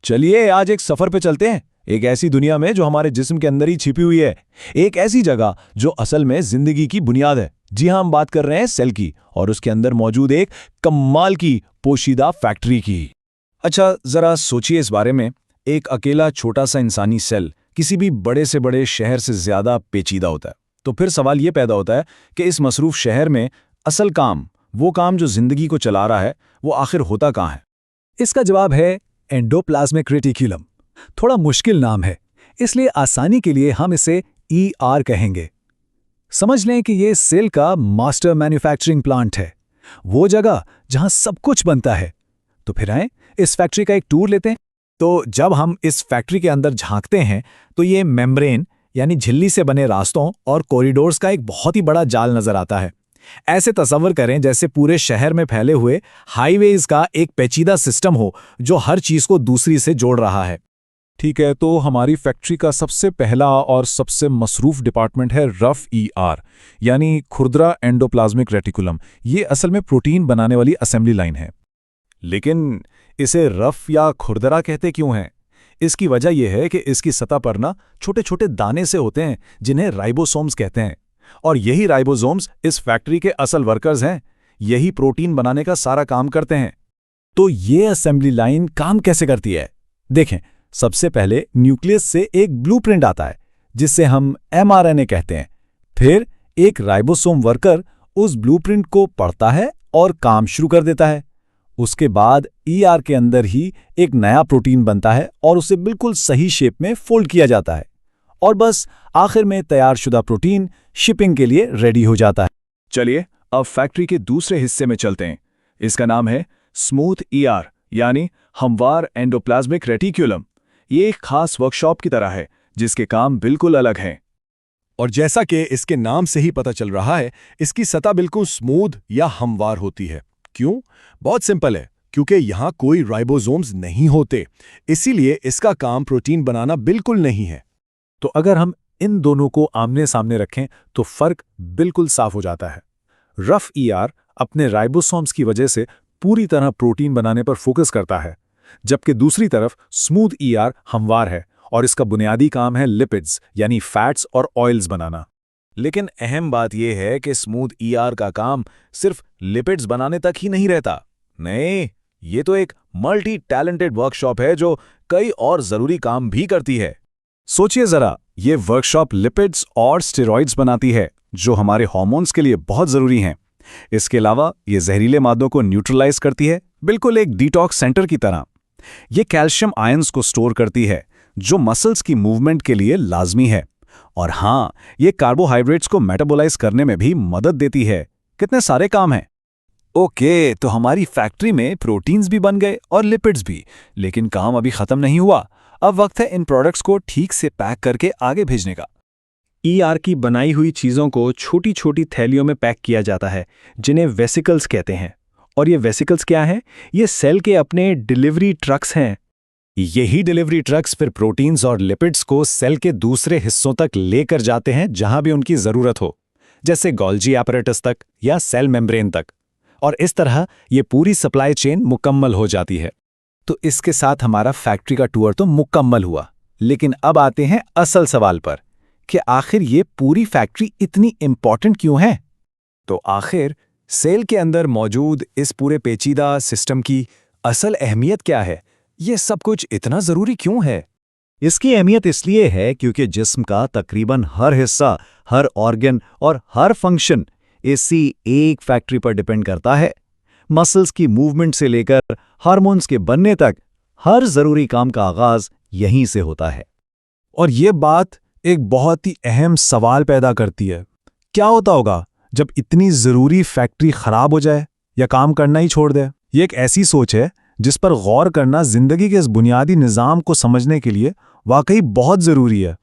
चलिए आज एक सफर पे चलते हैं, एक ऐसी दुनिया में जो हमारे जिस्म के अंदर ही छिपी हुई है। एक ऐसी जगह जो असल में जिंदगी की बुनियाद है। जी हाँ, हम बात कर रहे हैं सेल की और उसके अंदर मौजूद एक कमाल की पोशीदा फैक्ट्री की। अच्छा जरा सोचिए इस बारे में। एक अकेला छोटा सा इंसानी सेल किसी भी बड़े से बड़े शहर से ज्यादा पेचीदा होता है। तो फिर सवाल ये पैदा होता है कि इस मसरूफ शहर में असल काम, वो काम जो जिंदगी को चला रहा है, वो आखिर होता कहाँ है? इसका जवाब है एंडोप्लाज्मिक रेटिक्यूलम। थोड़ा मुश्किल नाम है, इसलिए आसानी के लिए हम इसे ER कहेंगे। समझ लें कि ये सेल का मास्टर मैन्युफैक्चरिंग प्लांट है, वो जगह जहां सब कुछ बनता है। तो फिर आए इस फैक्ट्री का एक टूर लेते हैं। तो जब हम इस फैक्ट्री के अंदर झांकते हैं तो ये मेम्ब्रेन यानी झिल्ली से बने रास्तों और कॉरिडोर्स का एक बहुत ही बड़ा जाल नजर आता है। ऐसे तस्वर करें जैसे पूरे शहर में फैले हुए हाईवेज का एक पेचीदा सिस्टम हो जो हर चीज को दूसरी से जोड़ रहा है। ठीक है, तो हमारी फैक्ट्री का सबसे पहला और सबसे मसरूफ डिपार्टमेंट है रफ ER यानी खुरदरा एंडोप्लाज्मिक रेटिकुलम। ये असल में प्रोटीन बनाने वाली असेंबली लाइन है। लेकिन इसे रफ या खुरदरा कहते क्यों हैं? इसकी वजह यह है कि इसकी सतह पर ना छोटे छोटे दाने से होते हैं जिन्हें राइबोसोम्स कहते हैं। और यही राइबोसोम्स इस फैक्ट्री के असल वर्कर्स हैं। यही प्रोटीन बनाने का सारा काम करते हैं। तो ये असेंबली लाइन काम कैसे करती है? देखें, सबसे पहले न्यूक्लियस से एक ब्लूप्रिंट आता है जिसे हम mRNA कहते हैं। फिर एक राइबोसोम वर्कर उस ब्लूप्रिंट को पढ़ता है और काम शुरू कर देता है। उसके बाद ER के अंदर ही एक नया प्रोटीन बनता है और उसे बिल्कुल सही शेप में फोल्ड किया जाता है और बस आखिर में तैयारशुदा प्रोटीन शिपिंग के लिए रेडी हो जाता है। चलिए अब फैक्ट्री के दूसरे हिस्से में चलते हैं। इसका नाम है स्मूथ ER यानी हमवार एंडोप्लाज्मिक रेटिक्यूलम। ये एक खास वर्कशॉप की तरह है जिसके काम बिल्कुल अलग हैं। और जैसा कि इसके नाम से ही पता चल रहा है, इसकी सतह बिल्कुल स्मूथ या हमवार होती है। क्यों? बहुत सिंपल है, क्योंकि यहाँ कोई राइबोसोम्स नहीं होते, इसीलिए इसका काम प्रोटीन बनाना बिल्कुल नहीं है। तो अगर हम इन दोनों को आमने सामने रखें तो फर्क बिल्कुल साफ हो जाता है। रफ ER अपने राइबोसोम्स की वजह से पूरी तरह प्रोटीन बनाने पर फोकस करता है, जबकि दूसरी तरफ स्मूथ ER हमवार है और इसका बुनियादी काम है लिपिड्स यानी फैट्स और ऑयल्स बनाना। लेकिन अहम बात यह है कि स्मूथ ER का काम सिर्फ लिपिड्स बनाने तक ही नहीं रहता। नहीं, ये तो एक मल्टी टैलेंटेड वर्कशॉप है जो कई और जरूरी काम भी करती है। सोचिए जरा, ये वर्कशॉप लिपिड्स और स्टेरॉइड्स बनाती है जो हमारे हार्मोन्स के लिए बहुत जरूरी हैं। इसके अलावा ये जहरीले मादों को न्यूट्रलाइज करती है, बिल्कुल एक डिटॉक्स सेंटर की तरह। ये कैल्शियम आयंस को स्टोर करती है जो मसल्स की मूवमेंट के लिए लाजमी है। और हाँ, ये कार्बोहाइड्रेट्स को मेटाबोलाइज करने में भी मदद देती है। कितने सारे काम हैं। ओके, तो हमारी फैक्ट्री में प्रोटीन्स भी बन गए और लिपिड्स भी, लेकिन काम अभी खत्म नहीं हुआ। अब वक्त है इन प्रोडक्ट्स को ठीक से पैक करके आगे भेजने का। ER की बनाई हुई चीज़ों को छोटी छोटी थैलियों में पैक किया जाता है जिन्हें वेसिकल्स कहते हैं। और ये वेसिकल्स क्या हैं? ये सेल के अपने डिलीवरी ट्रक्स हैं। यही डिलीवरी ट्रक्स फिर प्रोटीन्स और लिपिड्स को सेल के दूसरे हिस्सों तक लेकर जाते हैं जहां भी उनकी ज़रूरत हो, जैसे गोल्जी एपरेटस तक या सेल मेम्ब्रेन तक। और इस तरह ये पूरी सप्लाई चेन मुकम्मल हो जाती है। तो इसके साथ हमारा फैक्ट्री का टूर तो मुकम्मल हुआ, लेकिन अब आते हैं असल सवाल पर कि आखिर ये पूरी फैक्ट्री इतनी इंपॉर्टेंट क्यों है? तो आखिर सेल के अंदर मौजूद इस पूरे पेचीदा सिस्टम की असल अहमियत क्या है? ये सब कुछ इतना ज़रूरी क्यों है? इसकी अहमियत इसलिए है क्योंकि जिस्म का तकरीबन हर हिस्सा, हर ऑर्गन और हर फंक्शन इसी एक फैक्ट्री पर डिपेंड करता है। मसल्स की मूवमेंट से लेकर हार्मोन्स के बनने तक हर ज़रूरी काम का आगाज़ यहीं से होता है। और ये बात एक बहुत ही अहम सवाल पैदा करती है। क्या होता होगा जब इतनी ज़रूरी फैक्ट्री ख़राब हो जाए या काम करना ही छोड़ दे? ये एक ऐसी सोच है जिस पर गौर करना ज़िंदगी के इस बुनियादी निज़ाम को समझने के लिए वाकई बहुत ज़रूरी है।